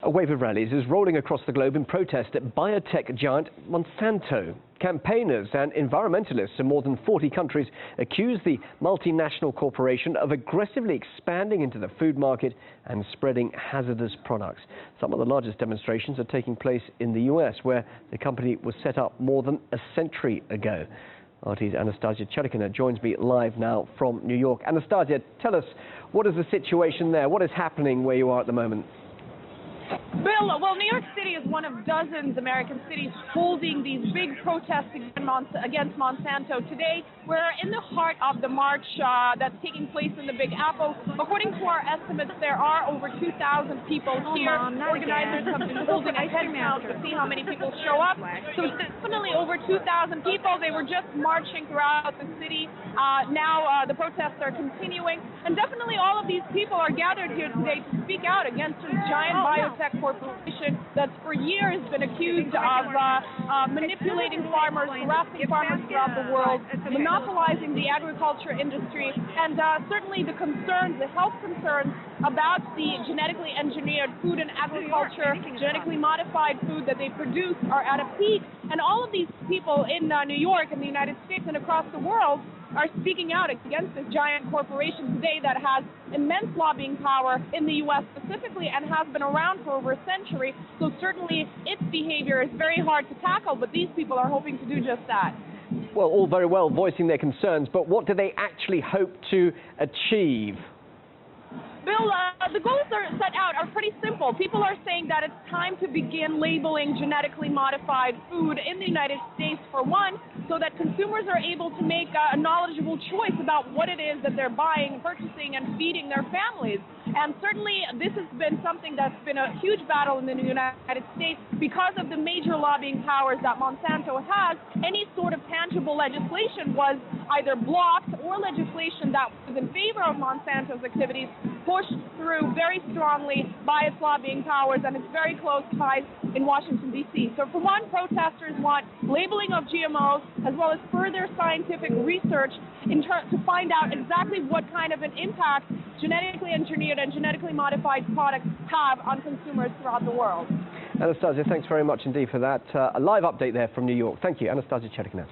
A wave of rallies is rolling across the globe in protest at biotech giant Monsanto. Campaigners and environmentalists in more than 40 countries accuse the multinational corporation of aggressively expanding into the food market and spreading hazardous products. Some of the largest demonstrations are taking place in the US, where the company was set up more than a century ago. RT's Anastasia Churkina joins me live now from New York. Anastasia, tell us, what is the situation there? What is happening where you are at the moment? Bill, well, New York City is one of dozens American cities holding these big protests against Monsanto. Today, we're in the heart of the march that's taking place in the Big Apple. According to our estimates, there are over 2,000 people here. Organizers have been holding a head count to see how many people show up. So it's definitely over 2,000 people. They were just marching throughout the city. Now the protests are continuing. And definitely all of these people are gathered here today to speak out against this giant biotech corporation that's for years been accused of manipulating farmers, harassing farmers throughout the world, monopolizing the agriculture industry, and certainly the concerns, the health concerns about the genetically engineered food and agriculture, genetically modified food that they produce are at a peak. And all of these people in New York and the United States and across the world are speaking out against this giant corporation today that has immense lobbying power in the U.S. specifically and has been around for over a century. So certainly its behavior is very hard to tackle, but these people are hoping to do just that. Well, all very well voicing their concerns, but what do they actually hope to achieve? Bill, the goals that are set out are pretty simple. People are saying that it's time to begin labeling genetically modified food in the United States, for one, so that consumers are able to make a knowledgeable choice about what it is that they're buying, purchasing, and feeding their families. And certainly this has been something that's been a huge battle in the United States because of the major lobbying powers that Monsanto has. Any sort of tangible legislation was either blocked or legislation that was in favor of Monsanto's activities pushed through very strongly by its lobbying powers and its very close ties in Washington, D.C. So for one, protesters want labeling of GMOs as well as further scientific research to find out exactly what kind of an impact genetically engineered and genetically modified products have on consumers throughout the world. Anastasia, thanks very much indeed for that. A live update there from New York. Thank you, Anastasia Churkina.